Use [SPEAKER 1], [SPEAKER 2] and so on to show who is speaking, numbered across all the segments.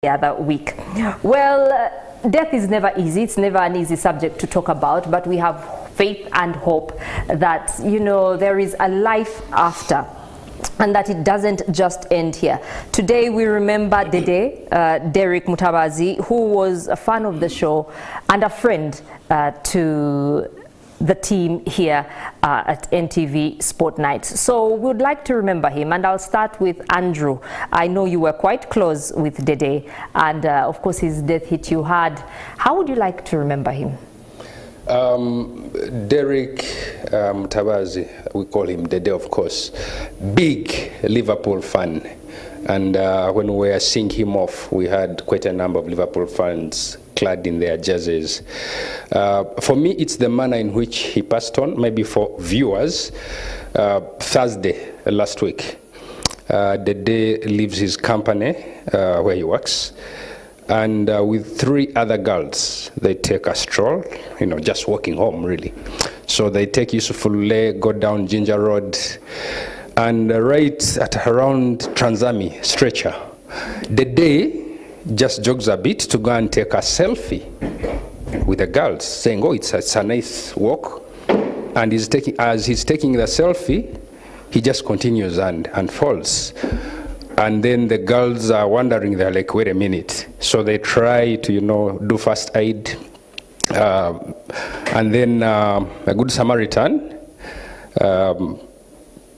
[SPEAKER 1] the other week. Well, death is never easy. It's never an easy subject to talk about, but we have faith and hope that, you know, there is a life after, and that it doesn't just end here. Today we remember Dede, Derek Mutabazi, who was a fan of the show and a friend to the team here at NTV Sport Nights. So we would like to remember him, and I'll start with Andrew. I know you were quite close with Dede, and of course his death hit you hard. How would you like to remember him?
[SPEAKER 2] Derek Mutabazi, we call him Dede, of course, big Liverpool fan. And when we were seeing him off, we had quite a number of Liverpool fans clad in their jerseys. For me, it's the manner in which he passed on. Maybe for viewers, Thursday last week, Dede leaves his company where he works, and with 3 other girls, they take a stroll, you know, just walking home, really. So they take Yusufullah, go down Ginger Road, and right at around Transami stretcher, Dede just jogs a bit to go and take a selfie with the girls, saying, oh, it's a nice walk. And as he's taking the selfie, he just continues and falls. And then the girls are wondering, they're like, wait a minute. So they try to, you know, do first aid. And then a good Samaritan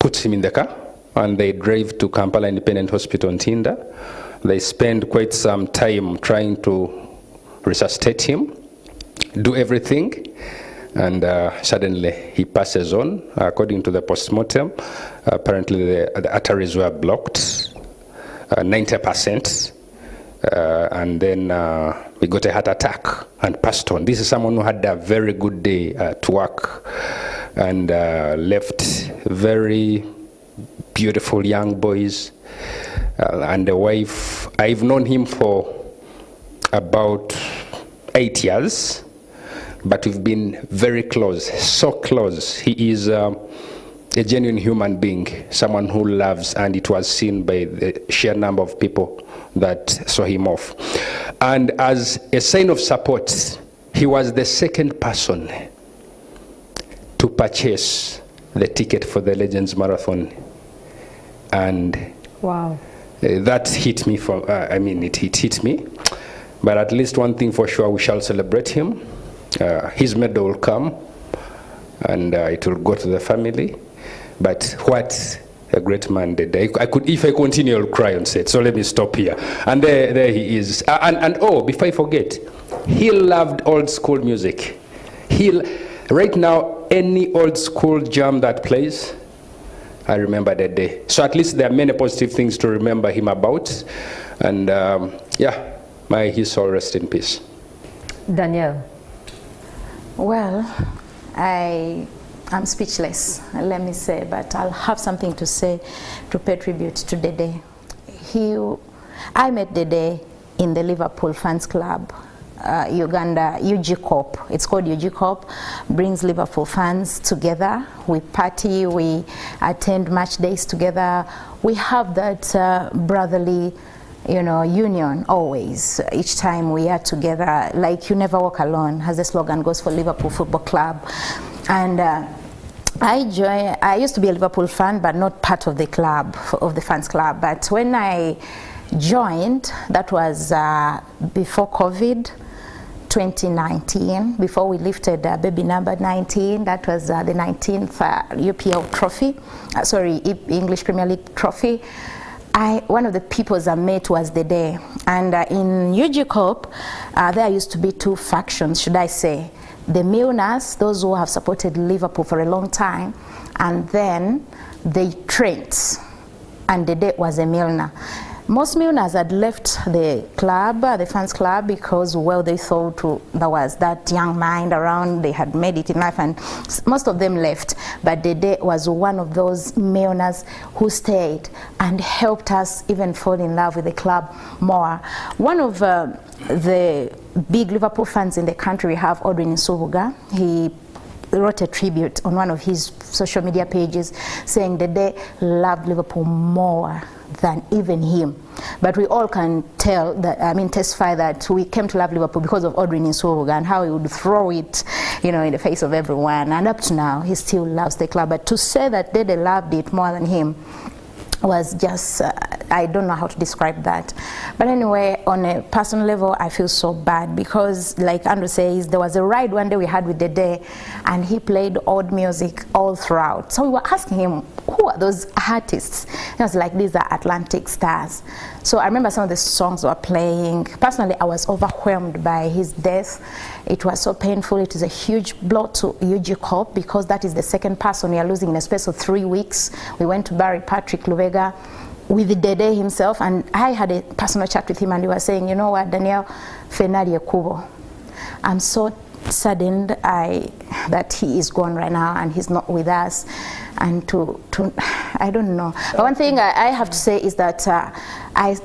[SPEAKER 2] puts him in the car, and they drive to Kampala Independent Hospital in Tinda. They spend quite some time trying to resuscitate him, do everything, and suddenly he passes on. According to the postmortem, apparently the arteries were blocked, 90%, and then he got a heart attack and passed on. This is someone who had a very good day at work, and left very beautiful young boys and a wife. I've known him for about 8 years, but we've been very close, so close. He is a genuine human being, someone who loves, and it was seen by the sheer number of people that saw him off. And as a sign of support, he was the second person to purchase the ticket for the Legends Marathon. And
[SPEAKER 1] wow,
[SPEAKER 2] that hit me it hit me. But at least one thing for sure, we shall celebrate him. His medal will come, and it will go to the family. But what a great man Dede. If I continue, I'll cry on set. So let me stop here. And there he is. And oh, before I forget, he loved old school music. Right now, any old school jam that plays, I remember that day. So at least there are many positive things to remember him about. And yeah, may his soul rest in peace.
[SPEAKER 1] Danielle.
[SPEAKER 3] Well, I'm speechless, let me say, but I'll have something to say to pay tribute to Dede. I met Dede in the Liverpool Fans Club, Uganda, UG Corp. It's called UG Corp, brings Liverpool fans together. We party, we attend match days together. We have that brotherly, you know, union always. Each time we are together, like you never walk alone, as the slogan goes for Liverpool Football Club. And I used to be a Liverpool fan, but not part of the club, of the fans club. But when I joined, that was before COVID, 2019, before we lifted baby number 19. That was the 19th UPL trophy, English Premier League trophy. One of the people I met was Dede. And in UG Corp, there used to be 2 factions, should I say. The Milners, those who have supported Liverpool for a long time, and then the Trents, and Dede was a Milner. Most Milners had left the club, the fans club, because, well, they thought there was that young mind around, they had made it in life, and most of them left. But Dede was one of those Milners who stayed and helped us even fall in love with the club more. One of the big Liverpool fans in the country, we have Odwin Nsubuga. He wrote a tribute on one of his social media pages saying Dede loved Liverpool more than even him. but we all can tell that, I mean, testify that we came to love Liverpool because of Audrey Nsuruga and how he would throw it, you know, in the face of everyone. And up to now, he still loves the club. But to say that Dede loved it more than him was just, I don't know how to describe that. But anyway, on a personal level, I feel so bad because, like Andrew says, there was a ride one day we had with Dede, and he played old music all throughout. So we were asking him, who are those artists? He was like, these are Atlantic stars. So I remember some of the songs were playing. Personally, I was overwhelmed by his death. It was so painful. It is a huge blow to UG Corp because that is the second person we are losing in a space of 3 weeks. We went to bury Patrick Lubega with Dede himself, and I had a personal chat with him, and he was saying, you know what, Daniel, Fenari Kubo. I'm so saddened that he is gone right now and he's not with us, and I don't know. But one thing I have to say is that I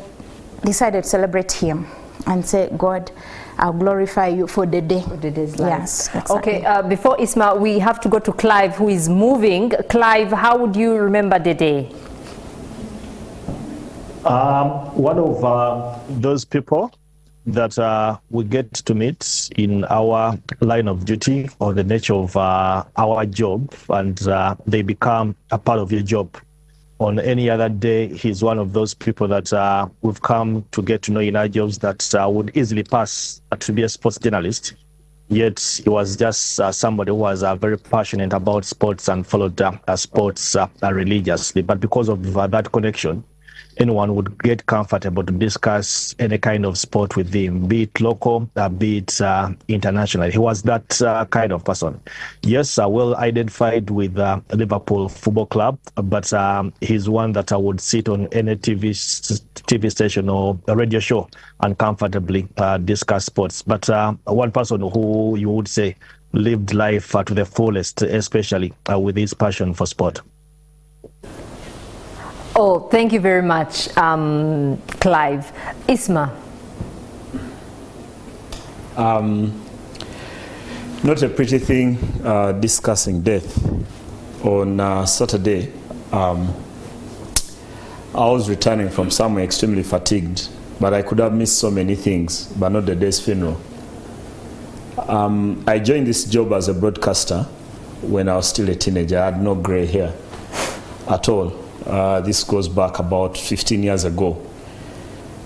[SPEAKER 3] decided to celebrate him and say, God, I'll glorify you for Dede. For
[SPEAKER 1] Dede's life.
[SPEAKER 3] Yes, exactly.
[SPEAKER 1] Okay, before Isma, we have to go to Clive, who is moving. Clive, how would you remember Dede?
[SPEAKER 4] One of those people that we get to meet in our line of duty or the nature of our job, and they become a part of your job. On any other day, he's one of those people that we've come to get to know in our jobs that would easily pass to be a sports journalist. Yet he was just somebody who was very passionate about sports and followed sports religiously. But because of that connection, anyone would get comfortable to discuss any kind of sport with him, be it local, be it international. He was that kind of person. Yes, well identified with Liverpool Football Club, but he's one that I would sit on any TV station or a radio show and comfortably discuss sports. But one person who you would say lived life to the fullest, especially with his passion for sport.
[SPEAKER 1] Oh, thank you very much, Clive. Isma.
[SPEAKER 5] Not a pretty thing discussing death. On Saturday, I was returning from somewhere extremely fatigued, but I could have missed so many things, but not the day's funeral. I joined this job as a broadcaster when I was still a teenager. I had no gray hair at all. This goes back about 15 years ago,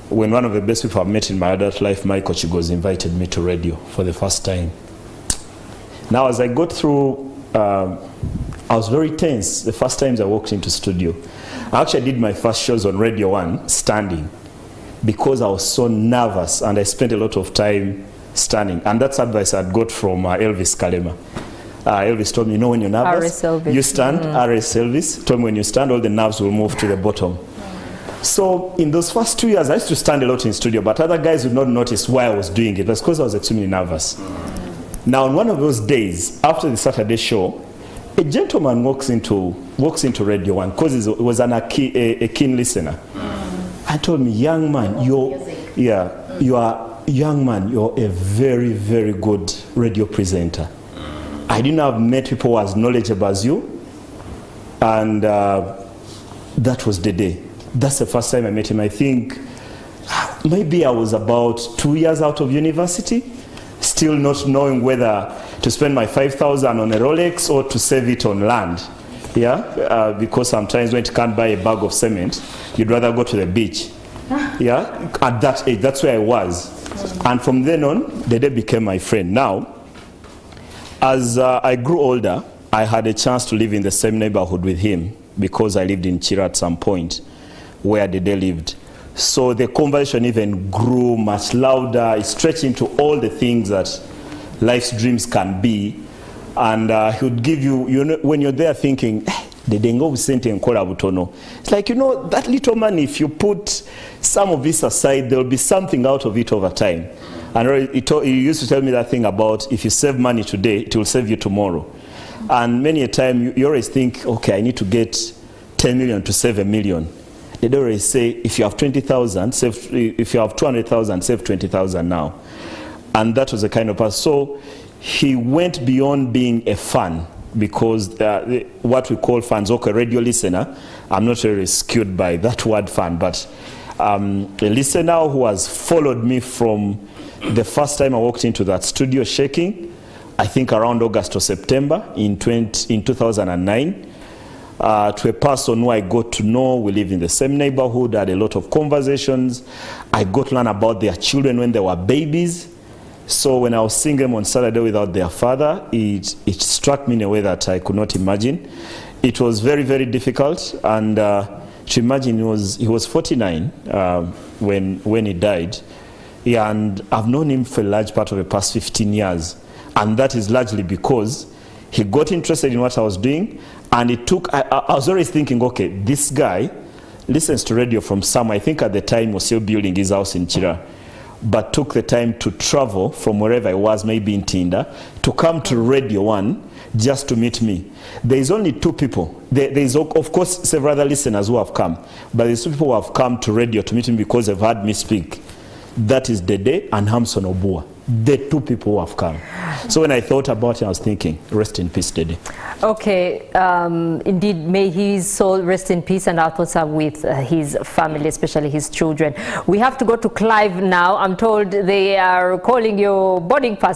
[SPEAKER 5] when one of the best people I've met in my adult life, Michael Chigos, invited me to radio for the first time. Now, as I got through, I was very tense the first times I walked into studio. I actually did my first shows on Radio 1 standing because I was so nervous, and I spent a lot of time standing. And that's advice I'd got from Elvis Kalema. Elvis told me, you know, when you're nervous, you stand. R.S. Elvis told me, when you stand, all the nerves will move to the bottom. So in those first 2 years, I used to stand a lot in studio, but other guys would not notice why I was doing it. That's because I was extremely nervous. Now, on one of those days, after the Saturday show, a gentleman walks into Radio 1 because he was a keen listener. And told me, young man, you're a very, very good radio presenter. I didn't have met people as knowledgeable as you, and that was the day. That's the first time I met him. I think maybe I was about 2 years out of university, still not knowing whether to spend my 5,000 on a Rolex or to save it on land. Yeah, because sometimes when you can't buy a bag of cement, you'd rather go to the beach. Yeah, at that age, that's where I was. And from then on, Dede became my friend. Now, as I grew older, I had a chance to live in the same neighborhood with him because I lived in Chira at some point where Dede lived. So the conversation even grew much louder. It stretched into all the things that life's dreams can be. And he would give you, you know, when you're there thinking, it's like, you know, that little money, if you put some of this aside, there'll be something out of it over time. And he used to tell me that thing about, if you save money today, it will save you tomorrow. And many a time, you always think, okay, I need to get 10 million to save $1 million. They always say, if you have 20,000, if you have 200,000, save 20,000 now. And that was the kind of person. So he went beyond being a fan, because what we call fans, okay, radio listener, I'm not really skewed by that word fan, but A listener who has followed me from the first time I walked into that studio shaking, I think around August or September in 2009, to a person who I got to know. We live in the same neighborhood, had a lot of conversations. I got to learn about their children when they were babies. So when I was seeing them on Saturday without their father, it struck me in a way that I could not imagine. It was very, very difficult, and to imagine he was 49 when he died, and I've known him for a large part of the past 15 years, and that is largely because he got interested in what I was doing, and it took, I was always thinking, okay, this guy listens to radio from somewhere. I think at the time he was still building his house in Chira, but took the time to travel from wherever I was, maybe in Tinda, to come to Radio 1 just to meet me. There's only two people. There's of course several other listeners who have come, but there's two people who have come to radio to meet me because they've heard me speak. That is Dede and Hamson Obua. The two people who have come. So when I thought about it, I was thinking, rest in peace, Dede.
[SPEAKER 1] Okay, indeed, may his soul rest in peace, and our thoughts are with his family, especially his children. We have to go to Clive now. I'm told they are calling your boarding pass.